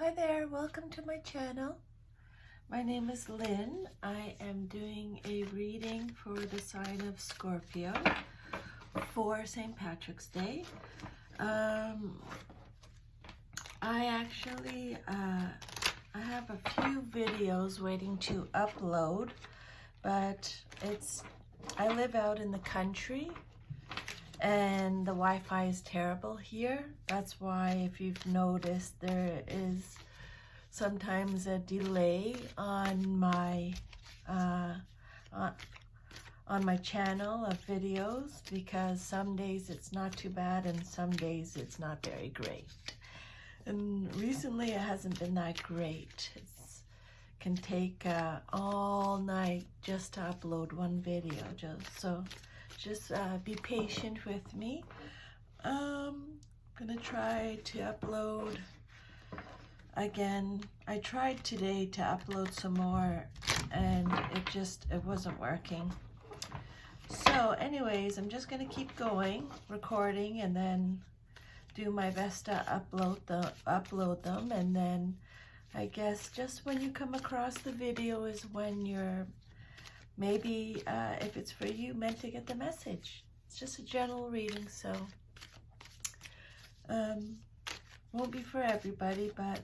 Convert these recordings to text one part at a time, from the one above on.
Hi there, welcome to my channel. My name is Lynn. I am doing a reading for the sign of Scorpio for St. Patrick's Day. I have a few videos waiting to upload, but I live out in the country and the Wi-Fi is terrible here. That's why, if you've noticed, there is sometimes a delay on my channel of videos, because some days it's not too bad and some days it's not very great. And recently it hasn't been that great. It can take all night just to upload one video. Just be patient with me. I'm gonna try to upload again. I tried today to upload some more and it wasn't working. So anyways, I'm just gonna keep going, recording, and then do my best to upload them, and then I guess just when you come across the video is when you're maybe, if it's for you, meant to get the message. It's just a general reading, so won't be for everybody, but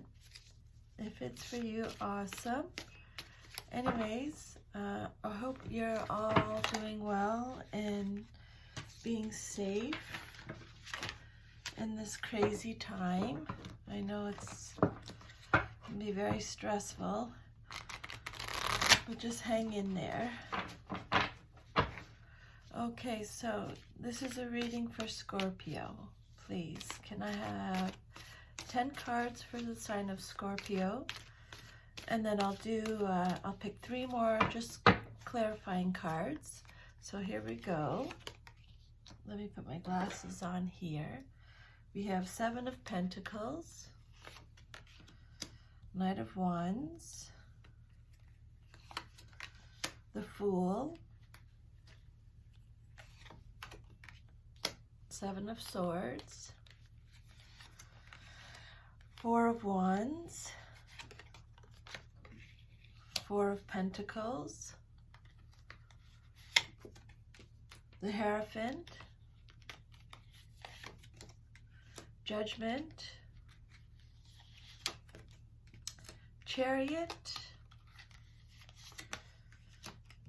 if it's for you, awesome. Anyways, I hope you're all doing well and being safe in this crazy time. I know it's can be very stressful, but just hang in there. Okay, so this is a reading for Scorpio. Please, can I have 10 cards for the sign of Scorpio? And then I'll pick 3 more just clarifying cards. So here we go. Let me put my glasses on here. We have 7 of Pentacles, Knight of Wands, the Fool, 7 of Swords, 4 of Wands, 4 of Pentacles, the Hierophant, Judgment, Chariot,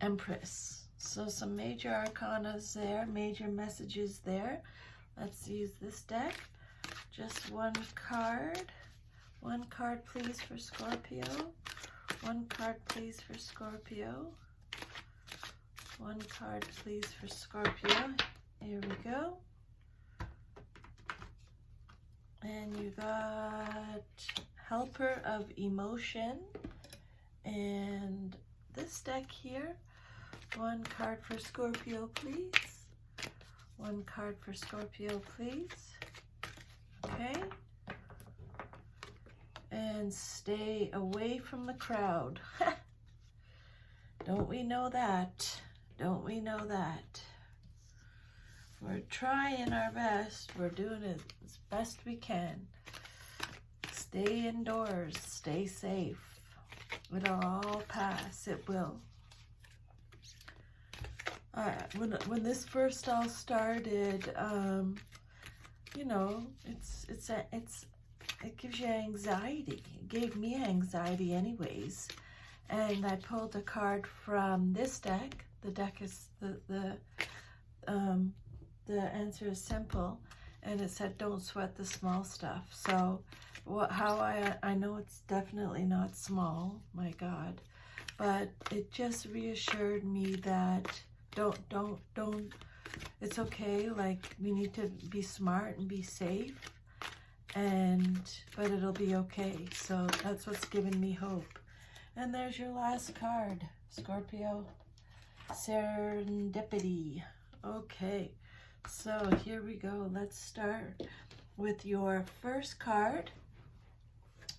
Empress. So some major arcanas there, major messages there. Let's use this deck. Just one card. One card, please, for Scorpio. One card, please, for Scorpio. One card, please, for Scorpio. Here we go. And you got Helper of Emotion. And this deck here. One card for Scorpio, please. One card for Scorpio, please. Okay. And stay away from the crowd. Don't we know that? Don't we know that? We're trying our best. We're doing it as best we can. Stay indoors. Stay safe. It'll all pass. It will. When this first all started, you know, it gives you anxiety. It gave me anxiety anyways. And I pulled a card from this deck. The deck is the answer is simple, and it said don't sweat the small stuff. So how I know it's definitely not small, my God, but it just reassured me that don't, it's okay. Like, we need to be smart and be safe, but it'll be okay. So that's what's giving me hope. And there's your last card, Scorpio. Serendipity. Okay, so here we go. Let's start with your first card,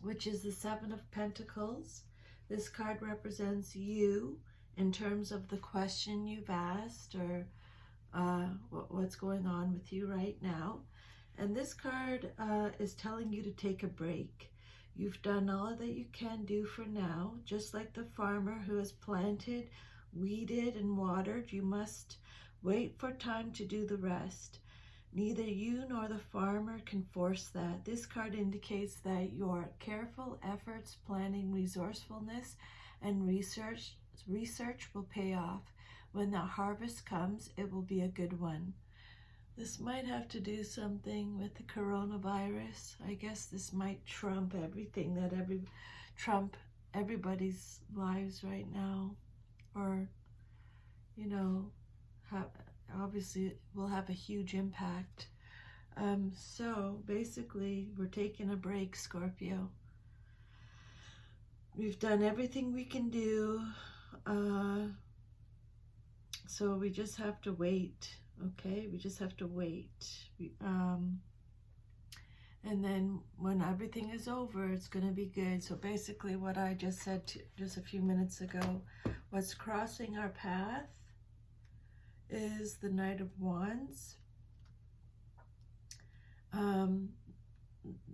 which is the 7 of Pentacles. This card represents you in terms of the question you've asked, or what's going on with you right now. And this card is telling you to take a break. You've done all that you can do for now, just like the farmer who has planted, weeded, and watered. You must wait for time to do the rest. Neither you nor the farmer can force that. This card indicates that your careful efforts, planning, resourcefulness, and research will pay off. When the harvest comes, it will be a good one. This might have to do something with the coronavirus. I guess this might trump everything trump everybody's lives right now, or obviously it will have a huge impact. So basically, we're taking a break, Scorpio. We've done everything we can do, so we just have to wait. Okay, we just have to wait. And then when everything is over, it's going to be good. So basically what I just said just a few minutes ago, what's crossing our path is the Knight of Wands.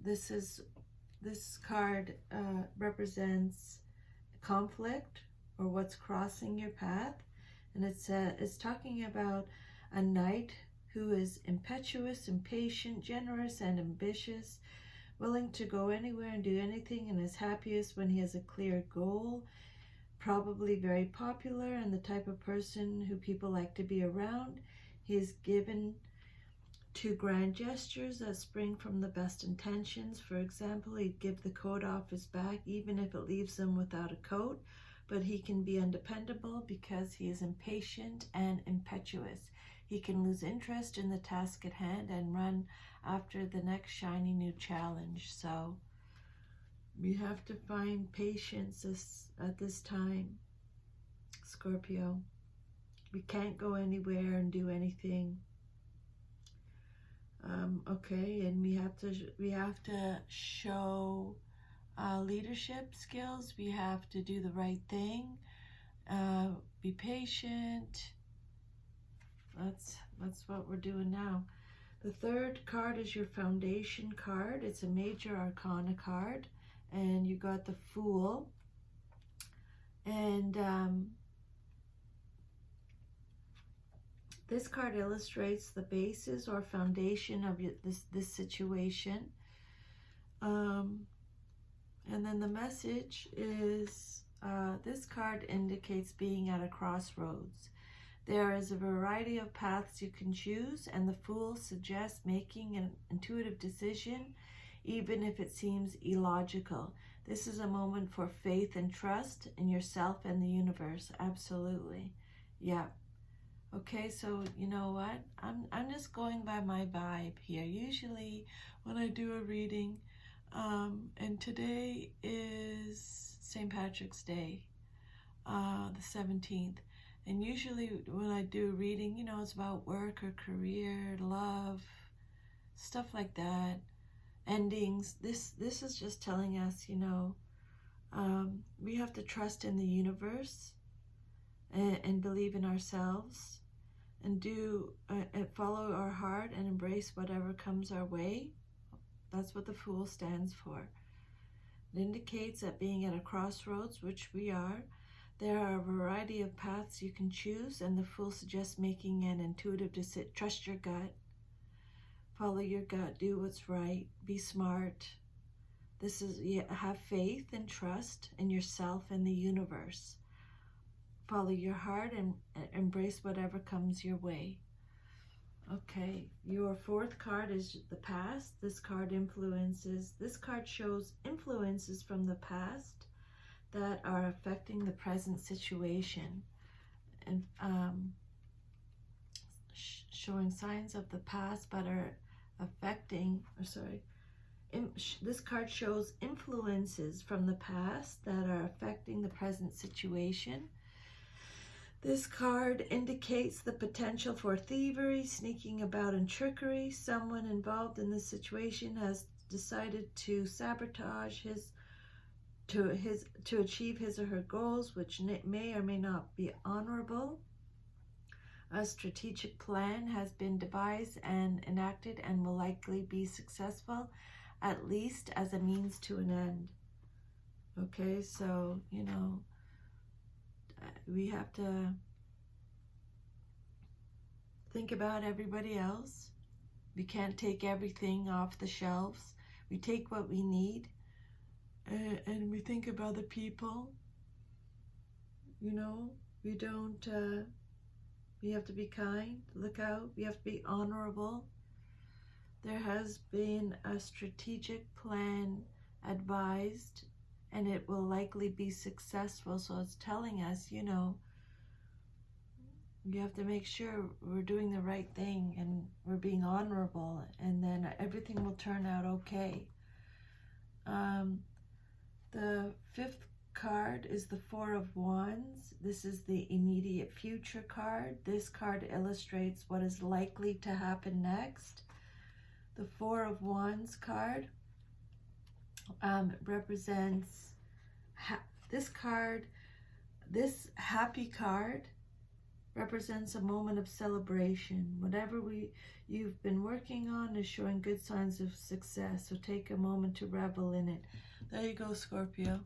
This card represents conflict, or what's crossing your path. And it's talking about a knight who is impetuous, impatient, generous, and ambitious, willing to go anywhere and do anything, and is happiest when he has a clear goal, probably very popular and the type of person who people like to be around. He is given to grand gestures that spring from the best intentions. For example, he'd give the coat off his back even if it leaves him without a coat, but he can be undependable because he is impatient and impetuous. He can lose interest in the task at hand and run after the next shiny new challenge. So we have to find patience at this time, Scorpio. We can't go anywhere and do anything. Okay, and we have to show leadership skills. We have to do the right thing. Be patient. That's what we're doing now. The third card is your foundation card. It's a major arcana card, and you got the Fool. And this card illustrates the basis or foundation of this situation. And then the message is, this card indicates being at a crossroads. There is a variety of paths you can choose, and the Fool suggests making an intuitive decision, even if it seems illogical. This is a moment for faith and trust in yourself and the universe. Absolutely. Yeah. Okay, so you know what? I'm just going by my vibe here. Usually when I do a reading, and today is St. Patrick's Day, the 17th. And usually when I do a reading, it's about work or career, love, stuff like that, endings. This is just telling us, we have to trust in the universe and believe in ourselves, and follow our heart and embrace whatever comes our way. That's what the Fool stands for. It indicates that being at a crossroads, which we are, there are a variety of paths you can choose, and the Fool suggests making an intuitive decision. Trust your gut. Follow your gut. Do what's right. Be smart. Have faith and trust in yourself and the universe. Follow your heart and embrace whatever comes your way. Okay, your fourth card is the past. This card shows influences from the past that are affecting the present situation, and showing signs of the past but are affecting, this card shows influences from the past that are affecting the present situation. This card indicates the potential for thievery, sneaking about, and trickery. Someone involved in this situation has decided to sabotage to achieve his or her goals, which may or may not be honorable. A strategic plan has been devised and enacted and will likely be successful. at least as a means to an end. Okay, so, you know, we have to think about everybody else. We can't take everything off the shelves. We take what we need, and we think of other people. You know, we don't, we have to be kind, look out, we have to be honorable. There has been a strategic plan advised, and it will likely be successful. So it's telling us, you know, you have to make sure we're doing the right thing and we're being honorable, and then everything will turn out okay. The fifth card is the Four of Wands. This is the immediate future card. This card illustrates what is likely to happen next. The Four of Wands card represents this happy card represents a moment of celebration. Whatever you've been working on is showing good signs of success, so take a moment to revel in it. There you go, Scorpio.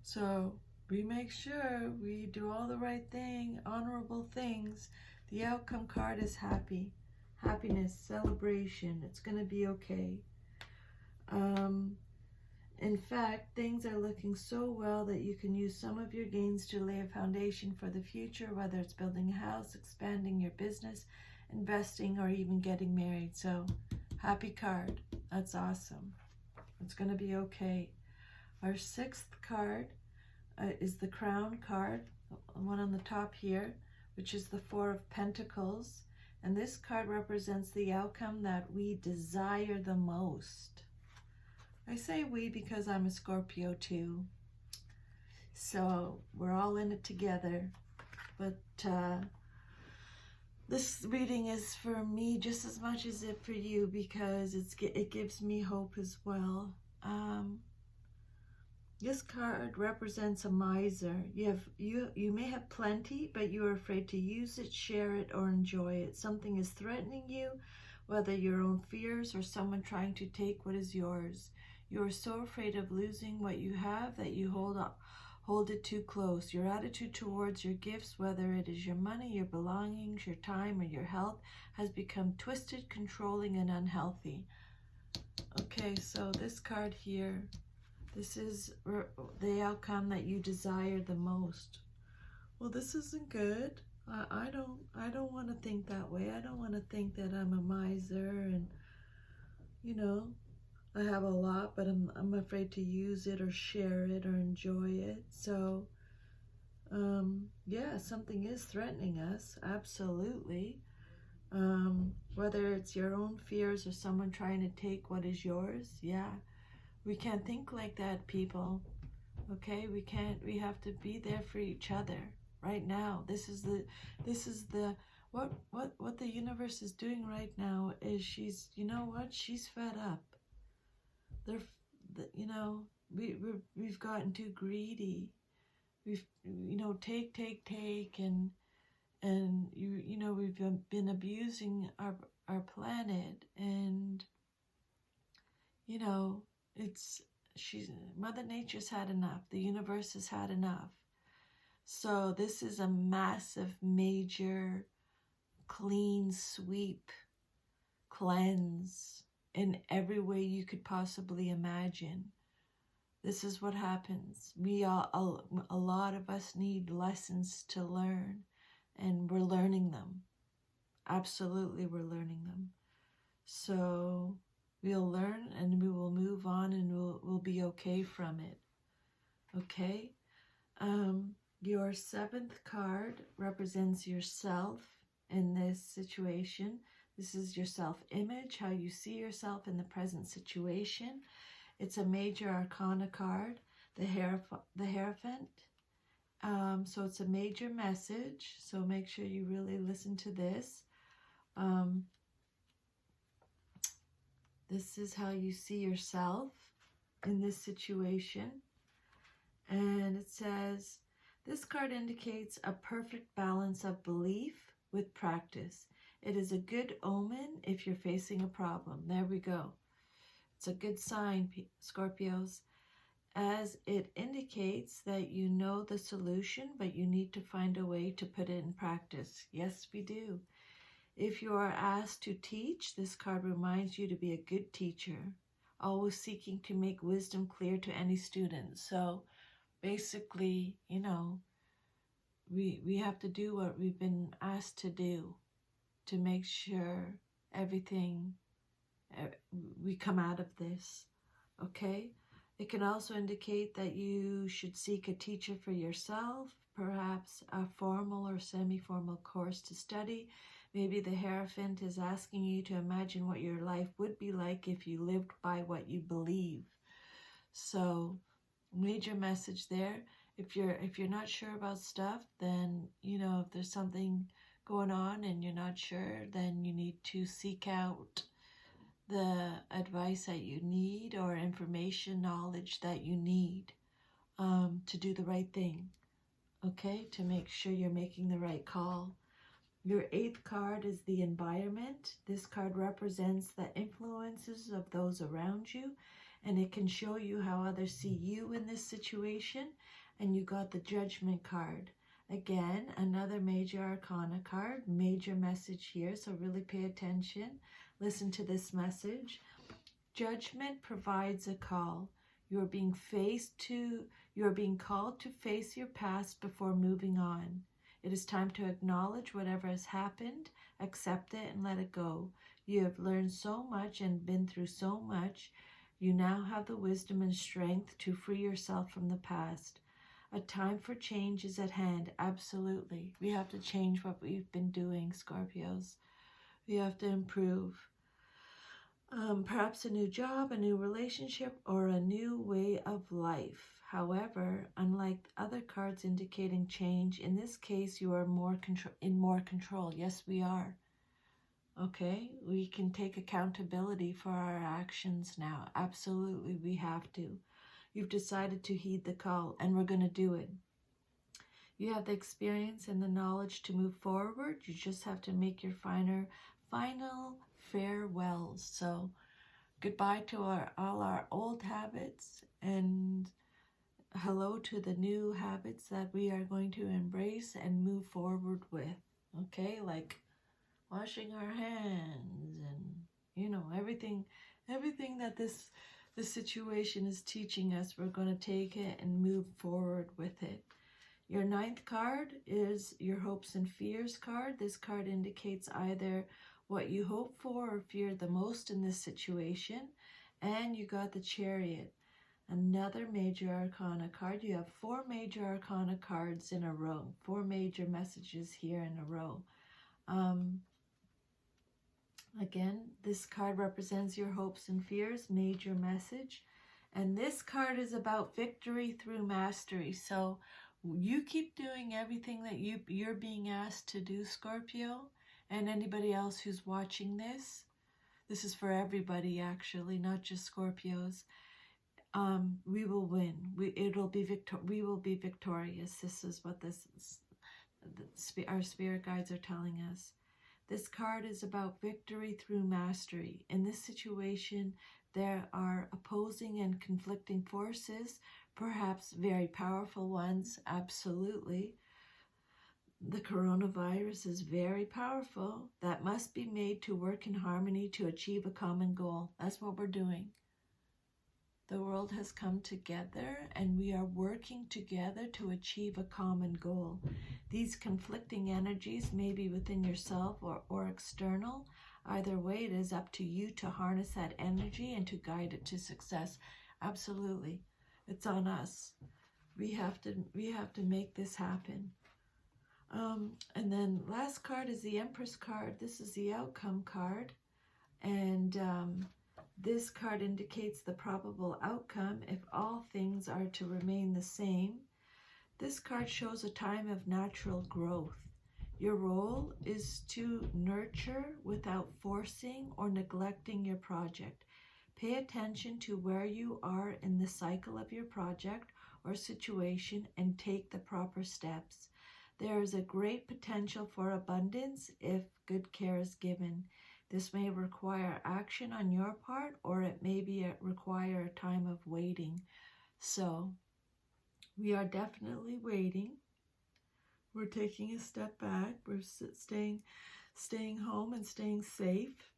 So we make sure we do all the right thing, honorable things. The outcome card is happy. Happiness, celebration. It's going to be okay. In fact, things are looking so well that you can use some of your gains to lay a foundation for the future, whether it's building a house, expanding your business, investing, or even getting married. So, happy card. That's awesome. It's going to be okay. Our sixth card is the Crown card, the one on the top here, which is the Four of Pentacles. And this card represents the outcome that we desire the most. I say we because I'm a Scorpio too. So we're all in it together. But this reading is for me just as much as it for you, because it gives me hope as well. This card represents a miser. You may have plenty, but you are afraid to use it, share it, or enjoy it. Something is threatening you, whether your own fears or someone trying to take what is yours. You are so afraid of losing what you have that you hold it too close. Your attitude towards your gifts, whether it is your money, your belongings, your time, or your health, has become twisted, controlling, and unhealthy. Okay, so this card here, this is the outcome that you desire the most. Well, this isn't good. I don't want to think that way. I don't want to think that I'm a miser and, you know, I have a lot, but I'm afraid to use it or share it or enjoy it. So, yeah, something is threatening us, absolutely. Whether it's your own fears or someone trying to take what is yours, yeah. We can't think like that, people. Okay, we can't. We have to be there for each other right now. This is what the universe is doing right now is you know what? She's fed up. You know, we've gotten too greedy. We've, you know, take, and you know, we've been abusing our planet, and you know, Mother Nature's had enough. The universe has had enough. So this is a massive, major, clean sweep, cleanse in every way you could possibly imagine. This is what happens. A lot of us need lessons to learn, and we're learning them. Absolutely, we're learning them. So we'll learn and we will move on, and we'll be okay from it. Okay? Your seventh card represents yourself in this situation. This is your self-image, how you see yourself in the present situation. It's a major arcana card, the Hierophant. So it's a major message. So make sure you really listen to this. This is how you see yourself in this situation. And it says, this card indicates a perfect balance of belief with practice. It is a good omen if you're facing a problem. There we go. It's a good sign, Scorpios, as it indicates that you know the solution, but you need to find a way to put it in practice. Yes, we do. If you are asked to teach, this card reminds you to be a good teacher, always seeking to make wisdom clear to any student. So basically, you know, we have to do what we've been asked to do to make sure everything, we come out of this, okay? It can also indicate that you should seek a teacher for yourself, perhaps a formal or semi-formal course to study. Maybe the Hierophant is asking you to imagine what your life would be like if you lived by what you believe. So, major message there. If you're not sure about stuff, then, you know, if there's something going on and you're not sure, then you need to seek out the advice that you need or information, knowledge that you need to do the right thing, okay? To make sure you're making the right call. Your 8th card is the environment. This card represents the influences of those around you, and it can show you how others see you in this situation. And you got the Judgment card. Again, another major arcana card, major message here, so really pay attention. Listen to this message. Judgment provides a call. You are being called to face your past before moving on. It is time to acknowledge whatever has happened, accept it, and let it go. You have learned so much and been through so much. You now have the wisdom and strength to free yourself from the past. A time for change is at hand. Absolutely. We have to change what we've been doing, Scorpios. We have to improve. Perhaps a new job, a new relationship, or a new way of life. However, unlike other cards indicating change, in this case you are in more control. Yes, we are. Okay, we can take accountability for our actions now. Absolutely, we have to. You've decided to heed the call, and we're going to do it. You have the experience and the knowledge to move forward. You just have to make your final farewells. So goodbye to all our old habits, and hello to the new habits that we are going to embrace and move forward with. Okay, like washing our hands and, you know, everything that this situation is teaching us, we're going to take it and move forward with it. Your 9th card is your hopes and fears card. This card indicates either what you hope for or fear the most in this situation. And you got the Chariot, another major arcana card. You have 4 major arcana cards in a row, 4 major messages here in a row. Again, this card represents your hopes and fears, major message. And this card is about victory through mastery. So you keep doing everything that you're being asked to do, Scorpio, and anybody else who's watching this. This is for everybody, actually, not just Scorpios. We will win. We will be victorious. This is what our spirit guides are telling us. This card is about victory through mastery. In this situation, there are opposing and conflicting forces, perhaps very powerful ones, absolutely. The coronavirus is very powerful. That must be made to work in harmony to achieve a common goal. That's what we're doing. The world has come together and we are working together to achieve a common goal. These conflicting energies may be within yourself or external. Either way, it is up to you to harness that energy and to guide it to success. Absolutely. It's on us. We have to make this happen. And then last card is the Empress card. This is the outcome card. And this card indicates the probable outcome if all things are to remain the same. This card shows a time of natural growth. Your role is to nurture without forcing or neglecting your project. Pay attention to where you are in the cycle of your project or situation and take the proper steps. There is a great potential for abundance if good care is given. This may require action on your part, or it may require a time of waiting. So we are definitely waiting. We're taking a step back. We're staying home and staying safe.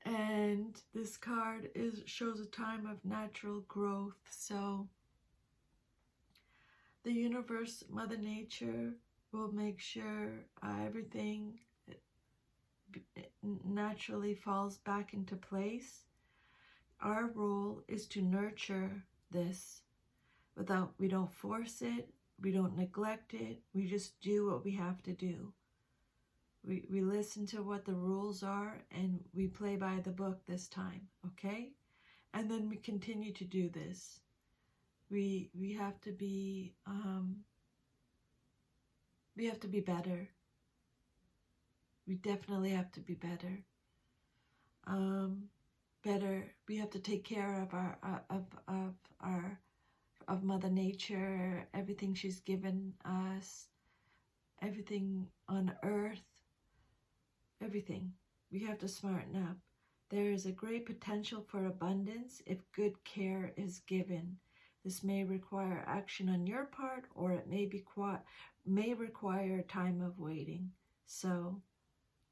And this card shows a time of natural growth. So the universe, Mother Nature, will make sure everything naturally falls back into place. Our role is to nurture this. We don't force it, we don't neglect it, we just do what we have to do. We listen to what the rules are, and we play by the book this time, okay? And then we continue to do this. We have to be better. We definitely have to be better. We have to take care of Mother Nature, everything she's given us, everything on earth, everything. We have to smarten up. There is a great potential for abundance if good care is given. This may require action on your part, or it may require a time of waiting. So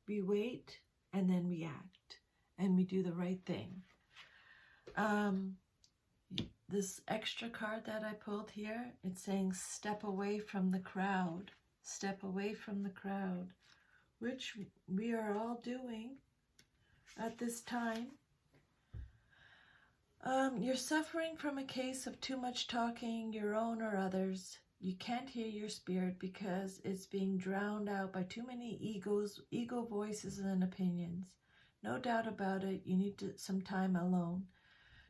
we wait, and then we act, and we do the right thing. This extra card that I pulled here, it's saying step away from the crowd. Step away from the crowd, which we are all doing at this time. You're suffering from a case of too much talking, your own or others. You can't hear your spirit because it's being drowned out by too many ego voices and opinions. No doubt about it, you need some time alone.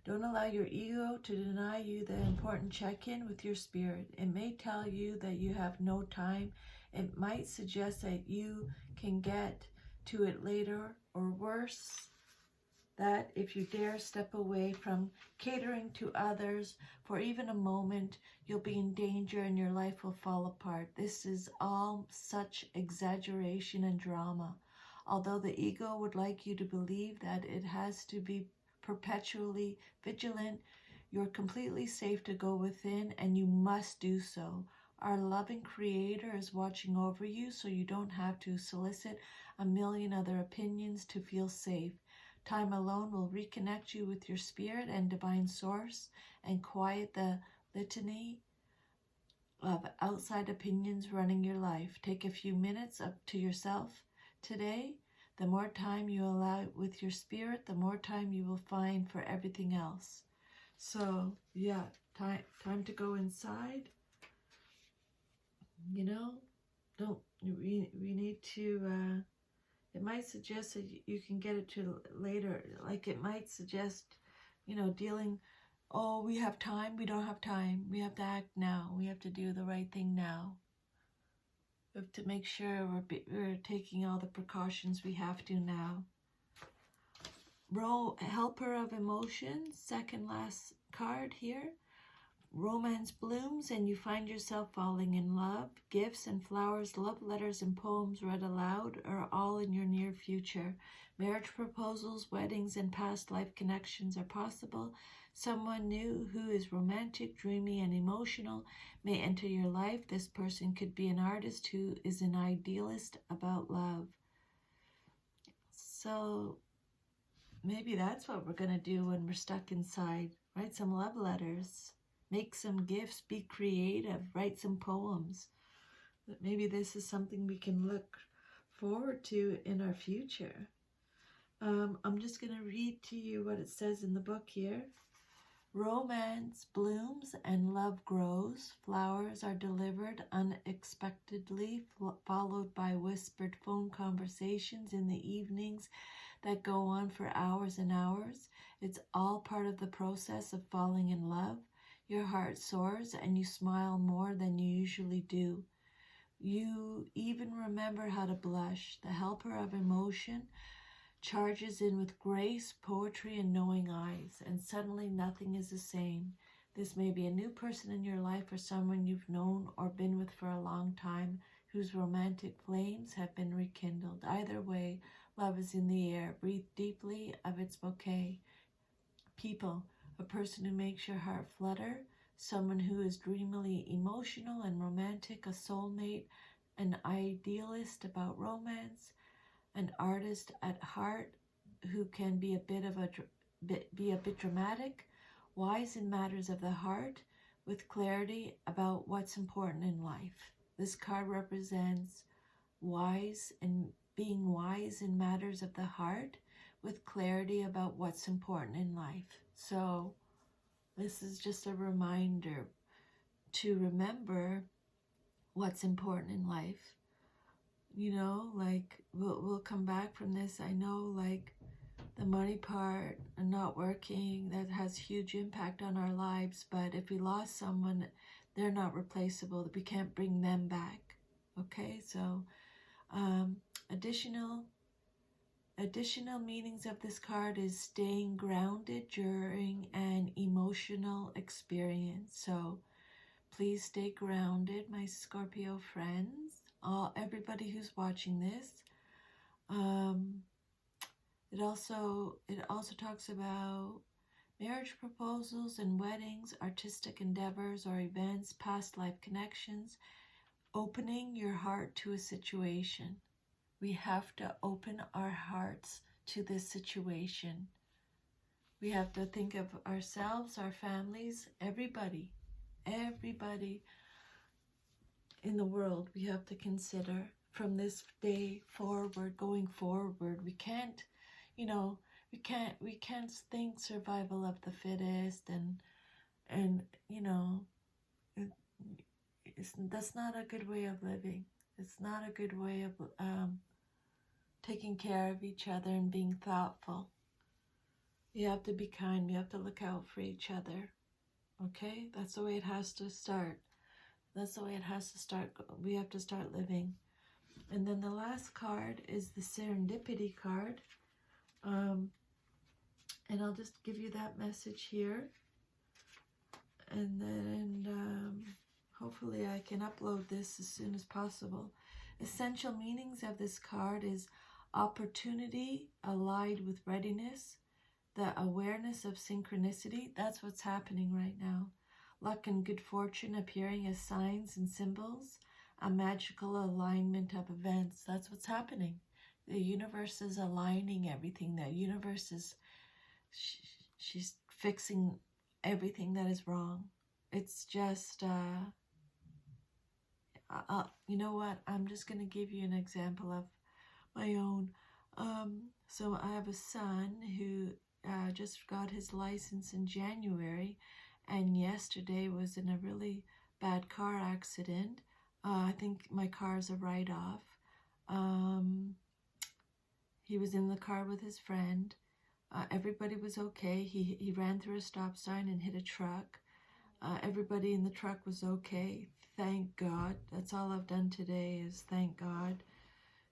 Don't allow your ego to deny you the important check-in with your spirit. It may tell you that you have no time. It might suggest that you can get to it later, or worse, that if you dare step away from catering to others for even a moment, you'll be in danger and your life will fall apart. This is all such exaggeration and drama. Although the ego would like you to believe that it has to be perpetually vigilant, you're completely safe to go within, and you must do so. Our loving Creator is watching over you, so you don't have to solicit a million other opinions to feel safe. Time alone will reconnect you with your spirit and divine source and quiet the litany of outside opinions running your life. Take a few minutes up to yourself today. The more time you allow with your spirit, the more time you will find for everything else. So, yeah, time to go inside. You know, we need to, it might suggest that you can get it to later. Like it might suggest, dealing, oh, we have time, we don't have time. We have to act now. We have to do the right thing now. We have to make sure we're taking all the precautions we have to now. Helper of emotions, second last card here. Romance blooms and you find yourself falling in love. Gifts and flowers, love letters and poems read aloud are all in your near future. Marriage proposals, weddings, and past life connections are possible. Someone new who is romantic, dreamy, and emotional may enter your life. This person could be an artist who is an idealist about love. So maybe that's what we're going to do when we're stuck inside. Write some love letters. Make some gifts, be creative, write some poems. Maybe this is something we can look forward to in our future. I'm just going to read to you what it says in the book here. Romance blooms and love grows. Flowers are delivered unexpectedly, followed by whispered phone conversations in the evenings that go on for hours and hours. It's all part of the process of falling in love. Your heart soars and you smile more than you usually do. You even remember how to blush. The helper of emotion charges in with grace, poetry, and knowing eyes, and suddenly nothing is the same. This may be a new person in your life or someone you've known or been with for a long time whose romantic flames have been rekindled. Either way, Love is in the air. Breathe deeply of its bouquet. People, a person who makes your heart flutter, someone who is dreamily emotional and romantic, a soulmate, an idealist about romance, an artist at heart who can be a bit dramatic, wise in matters of the heart, with clarity about what's important in life. This card represents wise and being wise in matters of the heart, with clarity about what's important in life. So this is just a reminder to remember what's important in life. You know, like we'll come back from this. I know, like, the money part and not working, that has huge impact on our lives. But if we lost someone, they're not replaceable. We can't bring them back. Okay, so additional meanings of this card is staying grounded during an emotional experience. So please stay grounded, my Scorpio friends, everybody who's watching this. It also talks about marriage proposals and weddings, artistic endeavors or events, past life connections, opening your heart to a situation. We have to open our hearts to this situation. We have to think of ourselves, our families, everybody in the world. We have to consider from this day forward, going forward. We can't, we can't think survival of the fittest and that's not a good way of living. It's not a good way of taking care of each other and being thoughtful. We have to be kind. We have to look out for each other. Okay? That's the way it has to start. That's the way it has to start. We have to start living. And then the last card is the Serendipity card. And I'll just give you that message here. And then hopefully I can upload this as soon as possible. Essential meanings of this card is opportunity allied with readiness, the awareness of synchronicity. That's what's happening right now. Luck and good fortune appearing as signs and symbols, a magical alignment of events. That's what's happening. The universe is aligning everything. The universe is, she's fixing everything that is wrong. It's just, you know what? I'm just going to give you an example of my own. So I have a son who just got his license in January, and yesterday was in a really bad car accident. I think my car's a write-off. He was in the car with his friend. Everybody was okay. He ran through a stop sign and hit a truck. Everybody in the truck was okay. Thank God. That's all I've done today is thank God.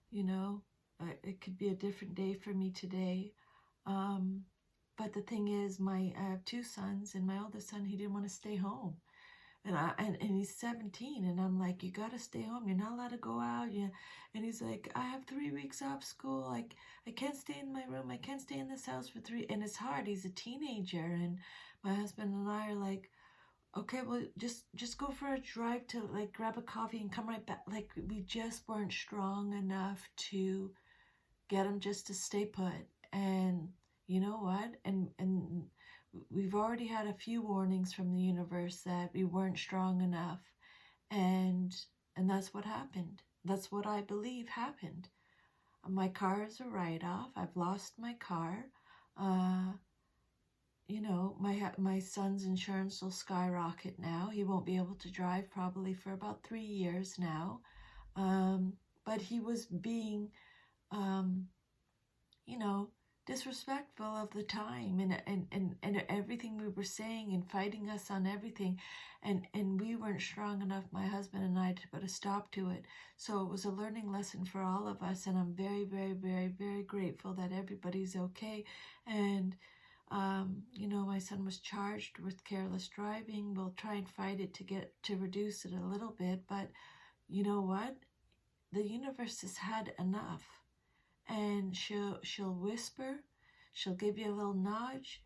You know, it could be a different day for me today. But the thing is, I have two sons, and my oldest son, he didn't want to stay home. And he's 17, and I'm like, you got to stay home. You're not allowed to go out. Yeah. And he's like, I have 3 weeks off school. Like, I can't stay in my room. I can't stay in this house for 3. And it's hard. He's a teenager. And my husband and I are like, okay, well, just go for a drive to, like, grab a coffee and come right back. Like, we just weren't strong enough to get him just to stay put. And you know what? And we've already had a few warnings from the universe that we weren't strong enough. And that's what happened. That's what I believe happened. My car is a write-off. I've lost my car. You know, my son's insurance will skyrocket now. He won't be able to drive probably for about 3 years now. But he was being, you know, disrespectful of the time and everything we were saying and fighting us on everything. And we weren't strong enough, my husband and I, to put a stop to it. So it was a learning lesson for all of us. And I'm very, very, very, very grateful that everybody's okay. And you know, my son was charged with careless driving. We'll try and fight it to reduce it a little bit, but you know what? The universe has had enough, and she'll whisper, she'll give you a little nudge,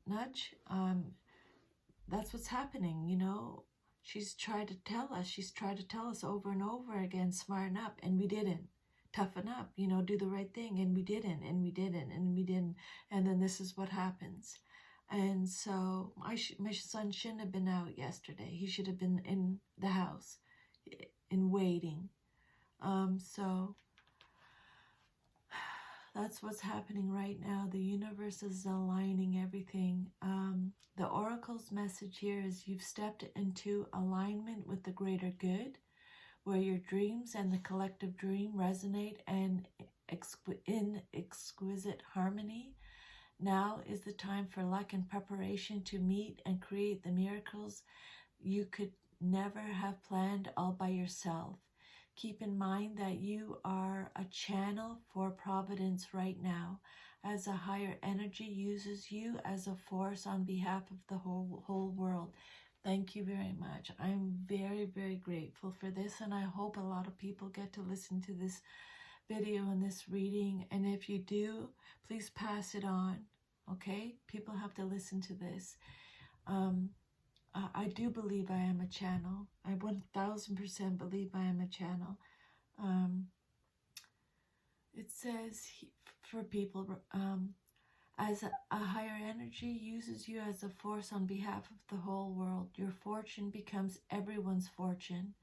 nudge. That's what's happening, you know. She's tried to tell us over and over again, smarten up, and we didn't. Toughen up, you know, do the right thing, and we didn't, and we didn't, and we didn't, and then this is what happens. And so my son shouldn't have been out yesterday. He should have been in the house, in waiting. So that's what's happening right now. The universe is aligning everything. The oracle's message here is you've stepped into alignment with the greater good, where your dreams and the collective dream resonate and in exquisite harmony. Now is the time for luck and preparation to meet and create the miracles you could never have planned all by yourself. Keep in mind that you are a channel for providence right now, as a higher energy uses you as a force on behalf of the whole world. Thank you very much. I'm very, very grateful for this, and I hope a lot of people get to listen to this video and this reading. And if you do, please pass it on, okay? People have to listen to this. I do believe I am a channel. I 1000% believe I am a channel. It says for people, as a higher energy uses you as a force on behalf of the whole world, your fortune becomes everyone's fortune.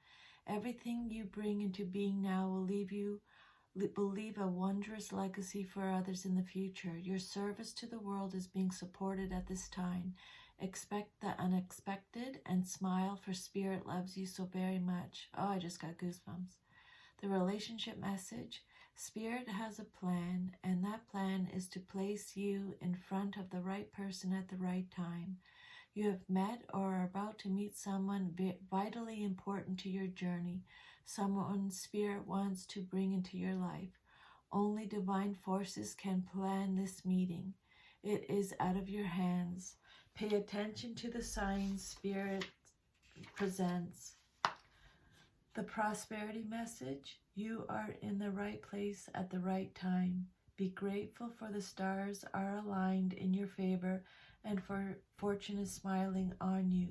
Everything you bring into being now will leave a wondrous legacy for others in the future. Your service to the world is being supported at this time. Expect the unexpected and smile, for Spirit loves you so very much. Oh, I just got goosebumps. The relationship message. Spirit has a plan, and that plan is to place you in front of the right person at the right time. You have met or are about to meet someone vitally important to your journey, someone Spirit wants to bring into your life. Only divine forces can plan this meeting. It is out of your hands. Pay attention to the signs Spirit presents. The prosperity message. You are in the right place at the right time. Be grateful, for the stars are aligned in your favor and for fortune is smiling on you.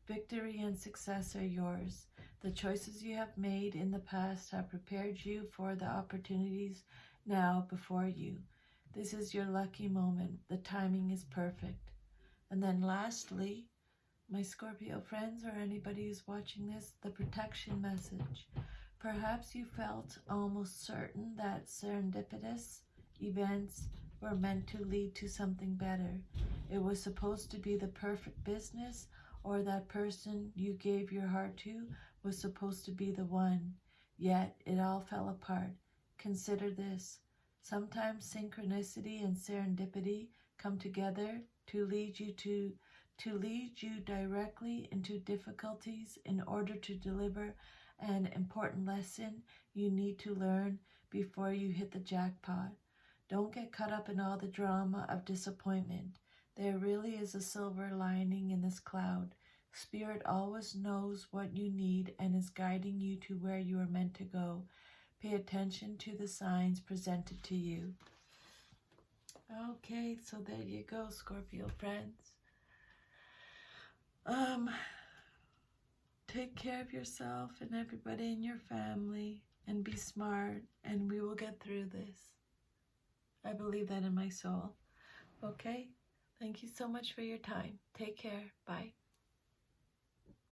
Victory and success are yours. The choices you have made in the past have prepared you for the opportunities now before you. This is your lucky moment. The timing is perfect. And then lastly, my Scorpio friends or anybody who's watching this, the protection message. Perhaps you felt almost certain that serendipitous events were meant to lead to something better. It was supposed to be the perfect business, or that person you gave your heart to was supposed to be the one. Yet it all fell apart. Consider this. Sometimes synchronicity and serendipity come together to lead you directly into difficulties in order to deliver an important lesson you need to learn before you hit the jackpot. Don't get caught up in all the drama of disappointment. There really is a silver lining in this cloud. Spirit always knows what you need and is guiding you to where you are meant to go. Pay attention to the signs presented to you. Okay, so there you go, Scorpio friends. Take care of yourself and everybody in your family, and be smart, and we will get through this. I believe that in my soul. Okay? Thank you so much for your time. Take care. Bye.